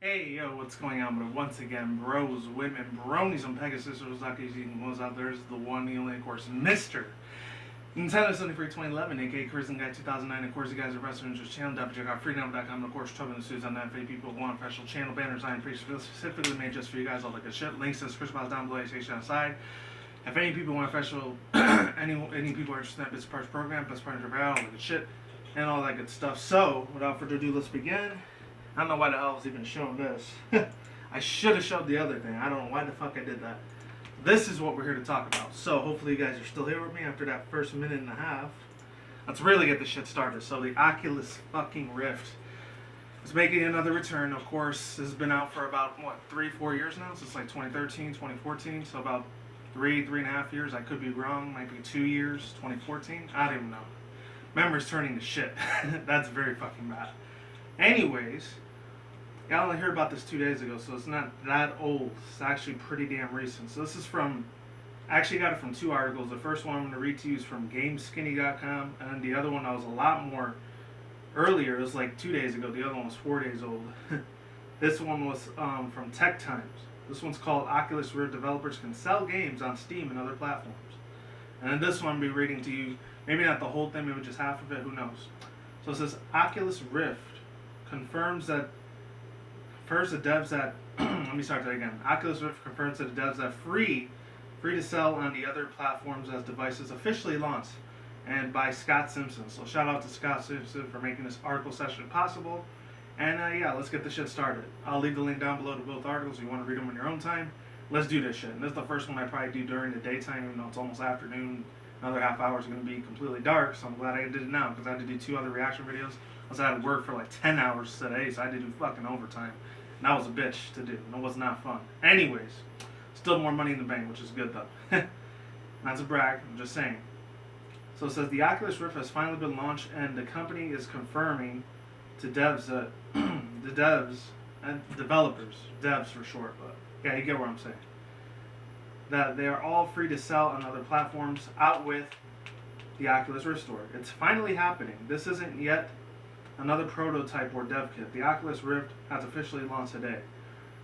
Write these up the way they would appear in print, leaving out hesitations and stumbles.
Hey, yo, what's going on? But once again, bros, women, bronies, and pegasisters, like you most out there is the one, the only, of course, Mr. Nintendo 73 2011, aka Cruising Guy 2009. Of course, you guys are wrestling interest channel. Definitely check out freedom.com. And of course, Trouble in the Suits on that. For people who want official channel banners, I am pretty specifically made just for you guys. All the good shit. Links to the description box down below. Station outside. If any people want official, any people are interested in that bits parts program, best parts of all the good shit, and all that good stuff. So, without further ado, let's begin. I don't know why the hell I was even showing this. I should have showed the other thing. I don't know why the fuck I did that. This is what we're here to talk about. So hopefully you guys are still here with me after that first minute and a half. Let's really get this shit started. So the Oculus fucking Rift is making another return. Of course, this has been out for about, what, 3-4 years now? Since like 2013, 2014. So about 3.5 years. I could be wrong. Might be 2 years. 2014. I don't even know. Memory's turning to shit. That's very fucking bad. Anyways, I only heard about this 2 days ago, so it's not that old. It's actually pretty damn recent. So this is from, I actually got it from 2 articles. The first one I'm going to read to you is from GameSkinny.com, and then the other one that was a lot more earlier. It was like 2 days ago. The other one was 4 days old. This one was from Tech Times. This one's called Oculus Rift Developers Can Sell Games on Steam and Other Platforms. And then this one I'll be reading to you, maybe not the whole thing, maybe just half of it, who knows. So it says, Oculus Rift confirms that first, the devs that let me start that again. Oculus Rift confirms to the devs that free to sell on the other platforms as devices officially launched, and by Scott Simpson. So shout out to Scott Simpson for making this article session possible. And yeah, let's get this shit started. I'll leave the link down below to both articles if you want to read them on your own time. Let's do this shit. And this is the first one I probably do during the daytime, even though it's almost afternoon. Another half hour is going to be completely dark, so I'm glad I did it now because I had to do 2 other reaction videos. I had to work for like 10 hours today, so I had to do fucking overtime. And that was a bitch to do, and it was not fun. Anyways, still more money in the bank, which is good though. Not to brag, I'm just saying. So it says the Oculus Rift has finally been launched, and the company is confirming to devs that the devs and developers, devs for short, but yeah, you get what I'm saying, that they are all free to sell on other platforms out with the Oculus Rift store. It's finally happening. This isn't yet another prototype or dev kit. The Oculus Rift has officially launched today.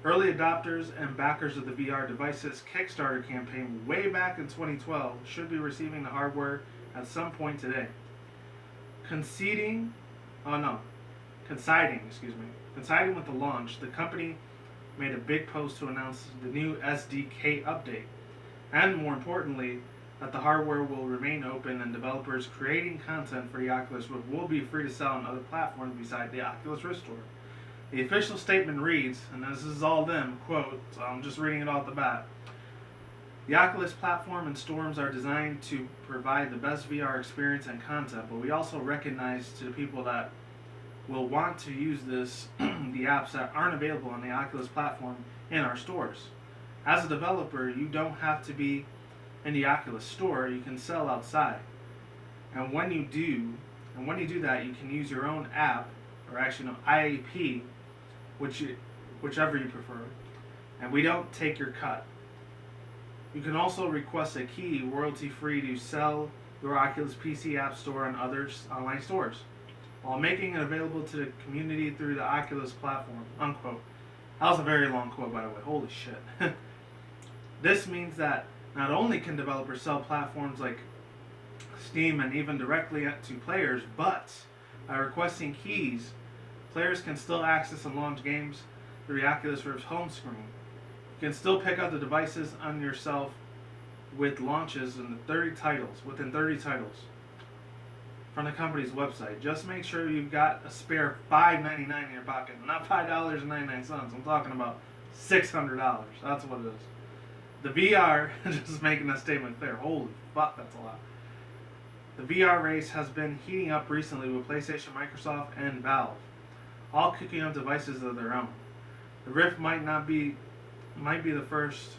Early adopters and backers of the VR device's Kickstarter campaign way back in 2012 should be receiving the hardware at some point today. Coinciding with the launch, the company made a big post to announce the new SDK update, and more importantly, that the hardware will remain open and developers creating content for the Oculus Rift will be free to sell on other platforms besides the Oculus Rift store. The official statement reads, and this is all them, quote, so I'm just reading it off the bat. The Oculus platform and stores are designed to provide the best VR experience and content, but we also recognize to the people that will want to use this, the apps that aren't available on the Oculus platform in our stores. As a developer, you don't have to be in the Oculus store. You can sell outside, and when you do that, you can use your own app, or actually no, IAP, whichever you prefer, and we don't take your cut. You can also request a key royalty free to sell your Oculus PC app store and other online stores, while making it available to the community through the Oculus platform, unquote. That was a very long quote, by the way. Holy shit. This means that not only can developers sell platforms like Steam and even directly to players, but by requesting keys, players can still access and launch games through the Oculus Rift's home screen. You can still pick up the devices on yourself with launches within 30 titles from the company's website. Just make sure you've got a spare $5.99 in your pocket, not $5.99. I'm talking about $600. That's what it is. The VR, just making that statement clear, holy fuck, that's a lot. The VR race has been heating up recently with PlayStation, Microsoft, and Valve, all cooking up devices of their own. The Rift might be the first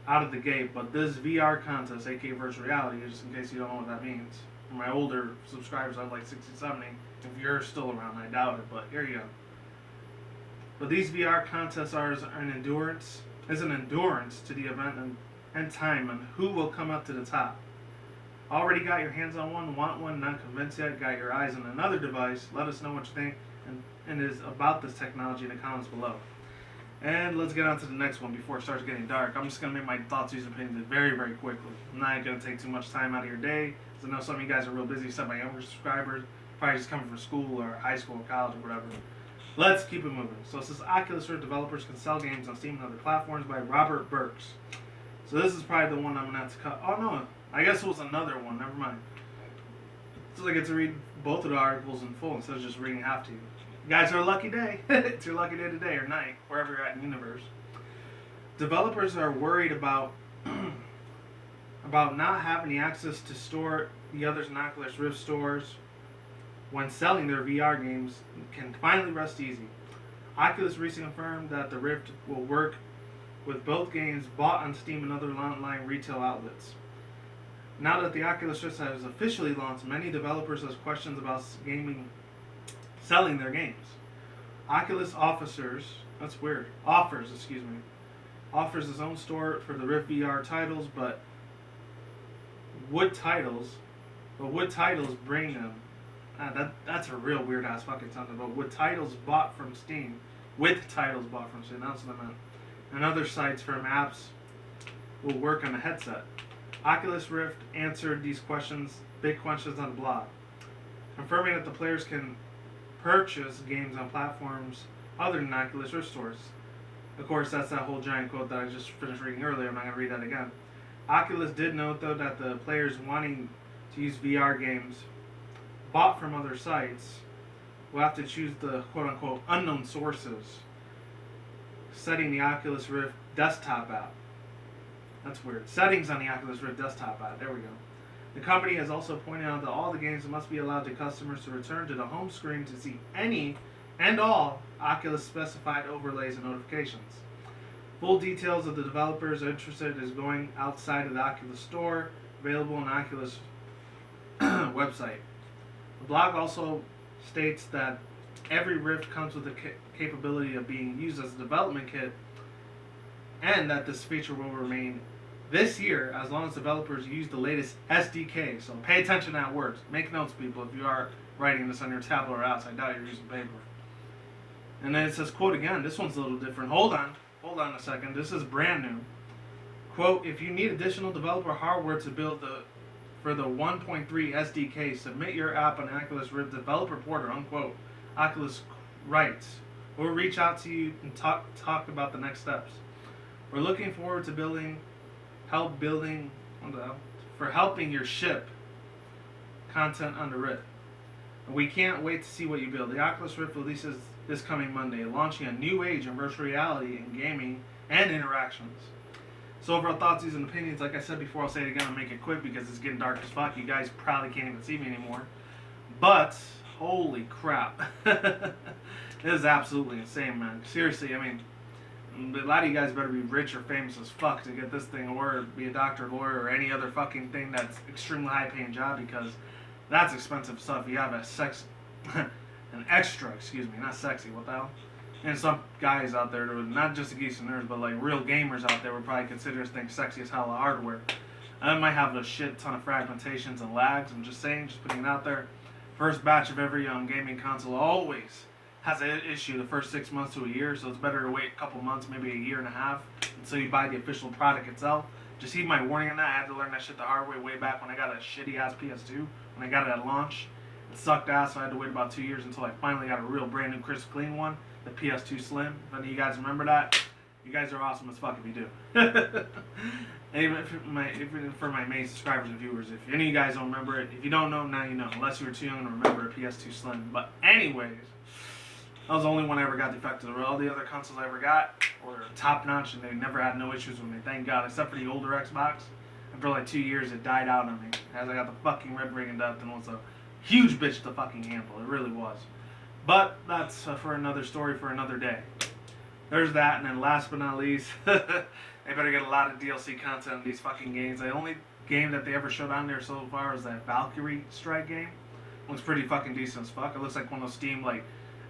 out of the gate, but this VR contest, aka virtual reality, just in case you don't know what that means. For my older subscribers, I'm like 60, 70. If you're still around, I doubt it, but here you go. But these VR contests are an endurance to the event and time and who will come up to the top. Already got your hands on one, want one, not convinced yet, got your eyes on another device, let us know what you think, and and is about this technology in the comments below. And let's get on to the next one before it starts getting dark. I'm just going to make my thoughts, views, and opinions very, very quickly. I'm not going to take too much time out of your day, because I know some of you guys are real busy, some of my younger subscribers, probably just coming from school or high school or college or whatever. Let's keep it moving. So it says Oculus Rift developers can sell games on Steam and other platforms by Robert Burks. So this is probably the one I'm going to have to cut. Oh no, I guess it was another one, never mind. So I get to read both of the articles in full instead of just reading half to you. You guys are a lucky day. It's your lucky day today or night, wherever you're at in the universe. Developers are worried about not having the access to store the others in Oculus Rift stores when selling their VR games can finally rest easy. Oculus recently confirmed that the Rift will work with both games bought on Steam and other online retail outlets. Now that the Oculus Rift has officially launched, many developers have questions about selling their games. Oculus offers its own store for the Rift VR titles, but would titles bring them? That's a real weird ass fucking something. But with titles bought from Steam, that's what I meant, and other sites from apps will work on the headset. Oculus Rift answered these big questions on the blog, confirming that the players can purchase games on platforms other than Oculus Rift stores. Of course, that's that whole giant quote that I just finished reading earlier. I'm not going to read that again. Oculus did note, though, that the players wanting to use VR games bought from other sites will have to choose the quote-unquote unknown sources, setting the Oculus Rift desktop app. That's weird. Settings on the Oculus Rift desktop app. There we go. The company has also pointed out that all the games must be allowed to customers to return to the home screen to see any and all Oculus specified overlays and notifications. Full details of the developers interested is going outside of the Oculus store, available on Oculus website. The blog also states that every Rift comes with the capability of being used as a development kit, and that this feature will remain this year as long as developers use the latest SDK. So pay attention to that word. Make notes, people, if you are writing this on your tablet or else. I doubt you're using paper. And then it says, quote again, this one's a little different. Hold on a second. This is brand new. Quote, if you need additional developer hardware to build for the 1.3 SDK, submit your app on Oculus Rift Developer Portal, unquote. Oculus writes, we'll reach out to you and talk about the next steps. We're looking forward to helping your ship content on the Rift. We can't wait to see what you build. The Oculus Rift releases this coming Monday, launching a new age in virtual reality in gaming and interactions. So overall thoughts, views, and opinions, like I said before, I'll say it again, I'll make it quick because it's getting dark as fuck. You guys probably can't even see me anymore. But, holy crap. It is absolutely insane, man. Seriously, I mean, a lot of you guys better be rich or famous as fuck to get this thing, or be a doctor, lawyer, or any other fucking thing that's extremely high paying job, because that's expensive stuff. You have not sexy, what the hell? And some guys out there, not just the geeks and nerds, but like real gamers out there would probably consider this thing sexy as hell hardware. I might have a shit ton of fragmentations and lags. I'm just saying, just putting it out there. First batch of every gaming console always has an issue the first 6 months to a year, so it's better to wait a couple months, maybe a year and a half, until you buy the official product itself. Just heed my warning on that. I had to learn that shit the hard way back when I got a shitty ass PS2, when I got it at launch. It sucked ass, so I had to wait about 2 years until I finally got a real brand new crisp clean one, the PS2 Slim. If any of you guys remember that, you guys are awesome as fuck if you do. Even for my main subscribers and viewers, if any of you guys don't remember it, if you don't know, now you know, unless you were too young to remember a PS2 Slim. But anyways, that was the only one I ever got defective. All the other consoles I ever got were top notch, and they never had no issues with me, thank God, except for the older Xbox. After like 2 years, it died out on me, as I got the fucking red ring in depth, and it was a huge bitch to fucking handle. It really was. But that's for another story for another day. There's that, and then last but not least, they better get a lot of DLC content in these fucking games. The only game that they ever showed on there so far is that Valkyrie Strike game. Looks pretty fucking decent as fuck. It looks like one of those Steam, like,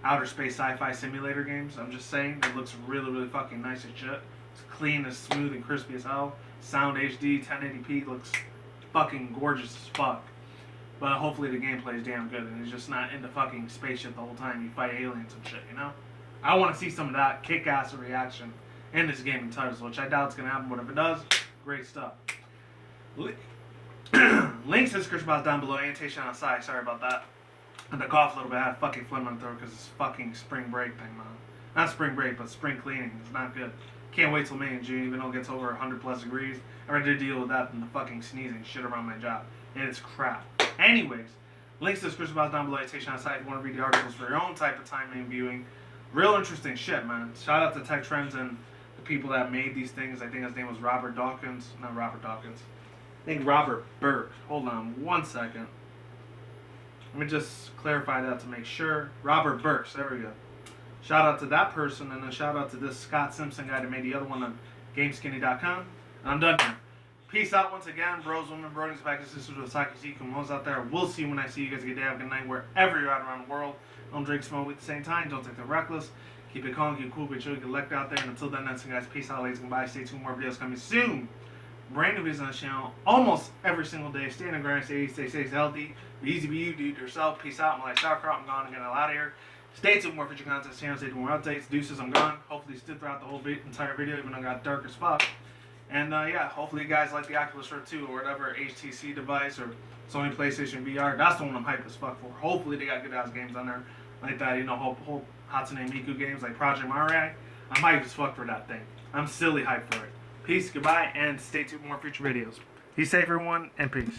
outer space sci-fi simulator games. I'm just saying, it looks really, really fucking nice as shit. It's clean, as smooth, and crispy as hell. Sound HD, 1080p, looks fucking gorgeous as fuck. But hopefully the gameplay is damn good and it's just not in the fucking spaceship the whole time you fight aliens and shit, you know? I want to see some of that kick-ass reaction in this gaming title, which I doubt it's going to happen, but if it does, great stuff. Links to the description box down below. Annotation on the side. Sorry about that. I had to cough a little bit. I had a fucking phlegm on my throat because it's fucking spring break thing, man. Not spring break, but spring cleaning. It's not good. Can't wait till May and June, even though it gets over 100 plus degrees. I'd rather deal with that than the fucking sneezing shit around my job. And it's crap. Anyways, links to the description box down below. Annotation on the side if you want to read the articles for your own type of time and viewing. Real interesting shit, man. Shout out to Tech Trends and the people that made these things. I think his name was Robert Dawkins. Not Robert Dawkins. I think Robert Burke. Hold on 1 second. Let me just clarify that to make sure. Robert Burks. There we go. Shout out to that person, and a shout out to this Scott Simpson guy that made the other one on GameSkinny.com. And I'm done here. Peace out once again, bros, women, bronies, pegasisters, with Saki Kumos out there. We'll see you when I see you guys. Good day, have a good night, wherever you're at around the world. Don't drink, smoke at the same time. Don't take the reckless. Keep it calm, keep it cool, be sure you get elect out there. And until then, that's it, guys. Peace out, ladies, goodbye. Stay tuned, more videos coming soon. Brand new videos on the channel almost every single day. Stay in the grind, stay healthy. Be easy, be you, do it yourself. Peace out. I'm like sauerkraut. I'm gone. I'm getting out of here. Stay tuned, more future content. Stay tuned, more updates. Deuces, I'm gone. Hopefully, stood throughout the whole entire video, even though it got dark as fuck. And yeah, hopefully you guys like the Oculus Rift 2 or whatever HTC device or Sony PlayStation VR. That's the one I'm hyped as fuck for. Hopefully they got good ass games on there like that, you know, whole Hatsune Miku games like Project Mario. I'm hyped as fuck for that thing. I'm silly hyped for it. Peace, goodbye, and stay tuned for more future videos. Be safe, everyone, and peace.